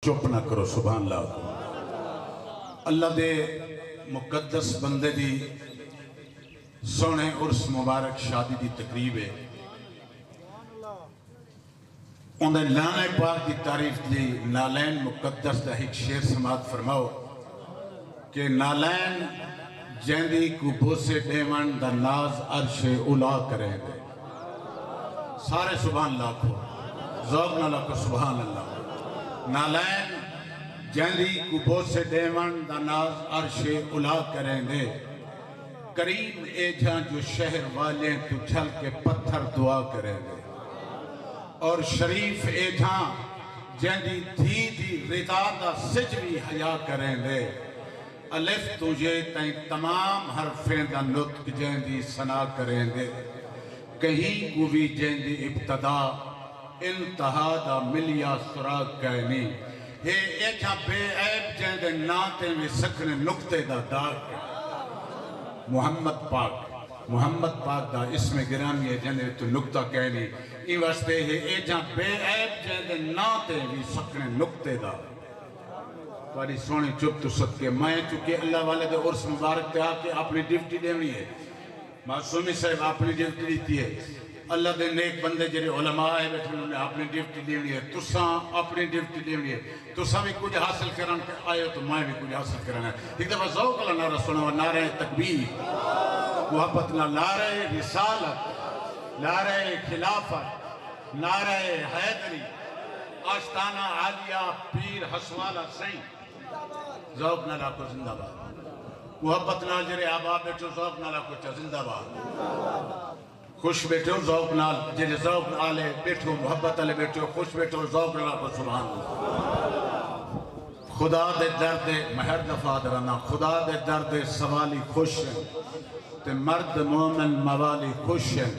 چپ نہ کرو سبحان اللہ اللہ دے مقدس بندے دی سونے عرس مبارک شادی دی تقریب ہے انہیں لانے پاک دی تعریف دی نالین مقدس دا ایک شعر سماعت فرماؤ کہ نالین جیندی کو بوسے ڈیمن دا ناز عرش اولا کریں دے سارے سبحان اللہ کو ذوق نہ لکو سبحان اللہ نالین جیندی کو بوسے ڈیمن دا ناز عرش اولا کریں دے کریم اے جہاں جو شہر والے تو چھل کے پتھر دعا کریں دے اور شریف اے جہاں جیندی دھی دی رضا دا سجوی حیا کریں دے الف تجھے تین تمام حرفیں دا نطق جیندی سنا کریں دے کہیں کو بھی جیندی ابتدا انتہا دا ملیا سراغ کہنی ہے ایچا بے عیب جیندے ناتے میں سکھنے نکتے دا دار محمد پاک دا اسم گرامی ہے جیندے تو نکتہ کہنی ای واسطے ہے ایچا بے عیب جیندے ناتے میں سکھنے نکتے دا تاری سونے چپ تو صدقے میں چکے اللہ والے دے عرص مبارک تے آکے اپنی ڈیوٹی دیونی ہے معصومی صاحب اپنی ڈیوٹی دیتی ہے اللہ دے نیک بندے جرے علماء ہے بیٹھے انہوں نے اپنی ڈیوٹی دیونی ہے تساں اپنی ڈیوٹی دیونی ہے تساں بھی کچھ حاصل کرن کے آئے تو میں بھی کچھ حاصل کرنا ہے ایک دفعہ ذوق اللہ نعرہ سنو و نعرہ تکبیر محبت نہ نعرہ رسالت نعرہ خلافت نعرہ حیدری آستانہ عالیہ پیر حسوالہ سین ذوق نہ لاکو زندہ باد محبت نال جرے آباد بیٹھو ذوق نہ لاکو چا زندہ باد خوش بیٹھو ذوق نال جرے ذوق نالے بیٹھو محبت نالے بیٹھو خوش بیٹھو ذوق نہ لاکو سبحان اللہ خدا دے درد مہر دفع درنا خدا دے درد سوالی خوش ہیں تے مرد مومن موالی خوش ہیں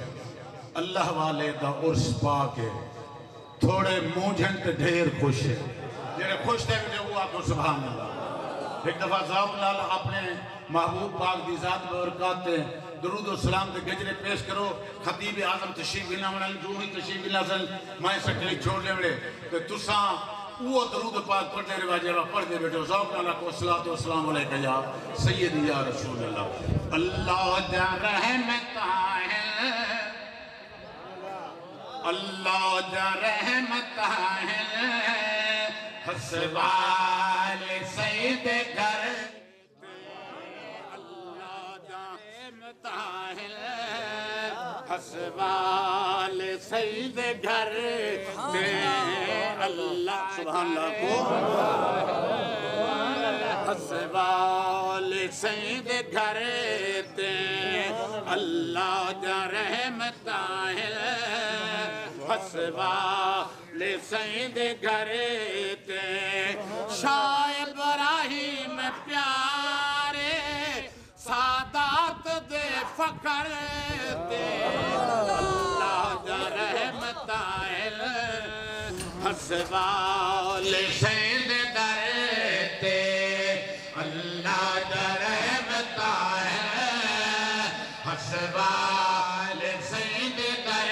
اللہ والے دا عرص پاک ہے تھوڑے موجھن تے ڈھیر خوش ہے جنہیں خوش دے مجھے وہ آپ کو سبحان اللہ ایک دفعہ ذوق نال اپنے محبوب پاک دی ذات برکات تے درود و سلام تے گجرے پیش کرو خطیب اعظم تشریف بنا منال جو ہی تشریف بنا سن مائیں سکلی چھوڑ لے بڑے تو تساں وہ درود پاک پڑھ لے رواجے وہ پڑھ دے بیٹھو ذوق نال کو صلاۃ و سلام علیکہ یا سیدی یا رسول اللہ اللہ دا رحمت ہے اللہ دا رحمت ہے حسبال سید گھر اللہ دا رحمت ہے حسبال سید گھر اللہ سبحان اللہ کو حسبال سید گھر اللہ دا رحمت ہے حسبال سید گھر شاہ ابراہیم پیارے سادات دے فقر دے اللہ دا رحمت ہے حسبال سید گھر اللہ دا رحمت ہے حسبال سید گھر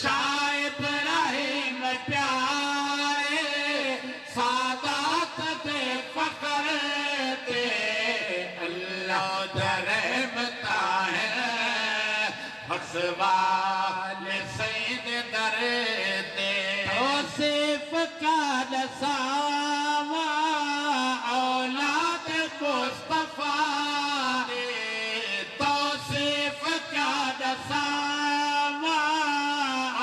شاہ ابراہیم پیارے سادات دے فقر دے اللہ دا رحمت ہے حسبال سید در دے توصیف کا نساوا اولاد مصطفیٰ توصیف کا نساوا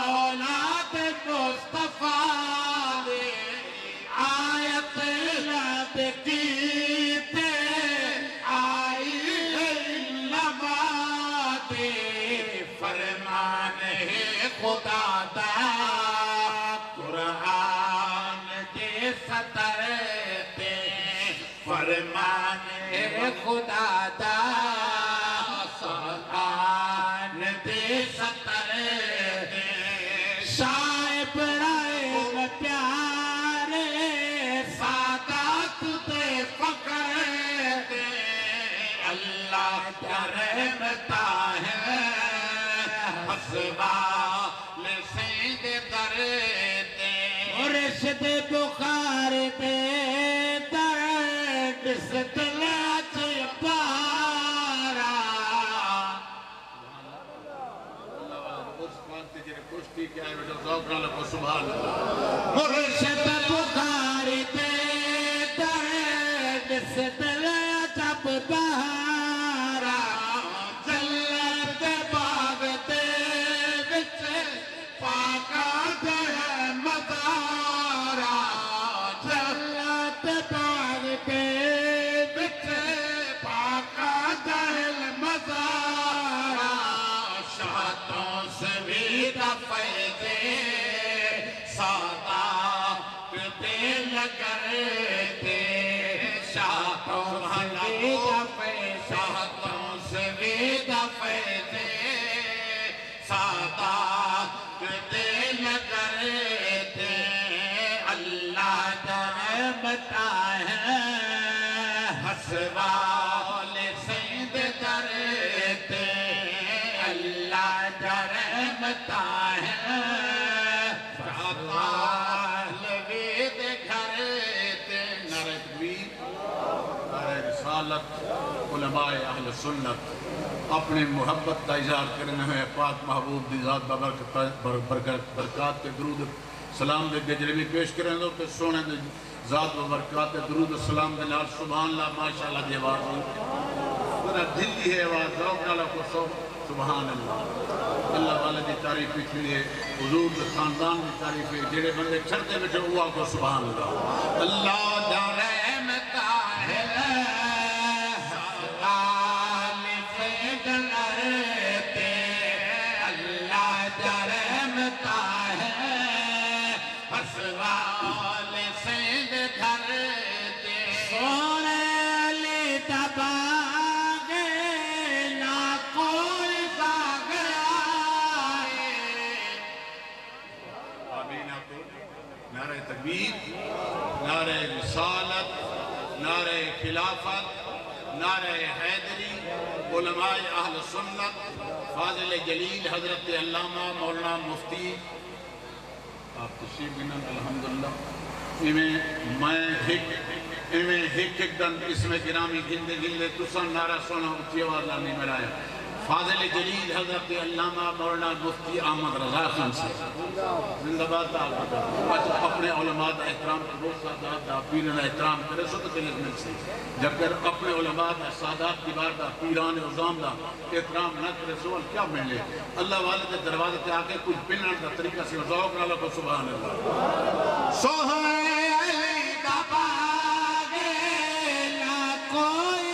اولاد مصطفیٰ آیت لب کیتے آئی لبات فرمان ہے خدا دا قرآن کے سطر تے فرمان ہے خدا دا قرآن کے سطر شاہ ابراہیم پیارے سادات دے فقر دے اللہ کا رحمت ہے حسبال سید در دے دے بخار دے درد ستلات پارا مرشد بخار دے درد ستلات پارا جلت باغ دے وچ پاکا دے مدارا جلت باغ دے وچ پاکا دے مدارا شاہتوں سے بھی دفعے سادہ دے لگرتے شاہتوں سے بھی دفعے سادہ دے لگرتے اللہ درمتا ہے حسوال سید کرتے اللہ درمتا ہے لوید گھرتے نعرہ تکبیر نعرہ رسالت علماء اہل سنت اپنے محبت کا اظہار کرنے ہوئے پاک محبوب دی ذات برکات کے درود سلام دے گجرمی پیش کریں دو کہ سونے دے ذات و برکات کے درود سلام دے نال سبحان اللہ ماشاءاللہ دی آواز میرا دل ہی ہے آواز ذوق اللہ کو سبحان اللہ اللہ والے دی تعریف پچھلی ہے حضور دے خاندان دی تعریف ہے جڑے بندے چھڑتے بچے ہوا کو سبحان اللہ اللہ دا رحمتا ہے سوال سید کرتے اللہ دا رحمتا ہے حسوال سید کرتے سونے علی دباغے نہ کوئی نعرہ تکبیر نعرہ رسالت نعرہ خلافت نعرہ حیدری علماء اہل سنت فاضل جلیل حضرت علامہ مولانا مفتی آپ تشریف بنن الحمدللہ میں ایک دن اس میں گرامی گندے تسان نعرہ سونا اچھی آواز نہیں ملایا فاضل جلیل حضرت علامہ مولانا مفتی احمد رضا خان سے زندہ باد اپنے علماء دا احترام کرو سادات دا پیران احترام کرے سو تو دل میں سے جب کر اپنے علماء دا سادات کی بار دا پیران عظام دا احترام نہ کرے سوال کیا ملے اللہ والے دے دروازے تے آکے کچھ پنن دا طریقہ سے ذوق اللہ کو سبحان اللہ سوہے علی دا باغے نہ کوئی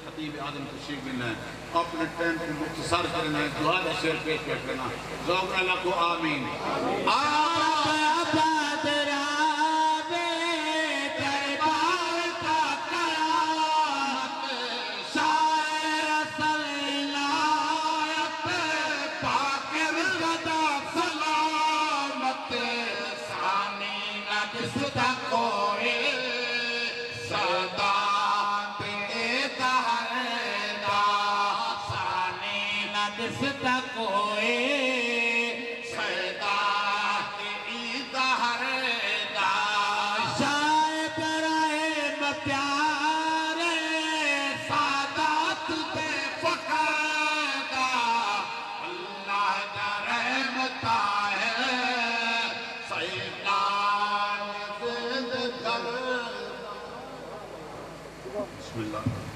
خطیب آدم تشریف لینا ہے اپنے ٹائم کو مختصر کرنا ہے دعا دا شعر پیش کرنا ذوق اللہ کو آمین آباد رابے دربار کا قیامت شاعر صلیلایت پاکر غدا سلامت ثانی نکستا کوئی صدا دستا کوئی سیدات ایدہر دا شاہ برائم پیارے سادات دے فقر دا اللہ دا رحمتا ہے سیدان زند کر بسم اللہ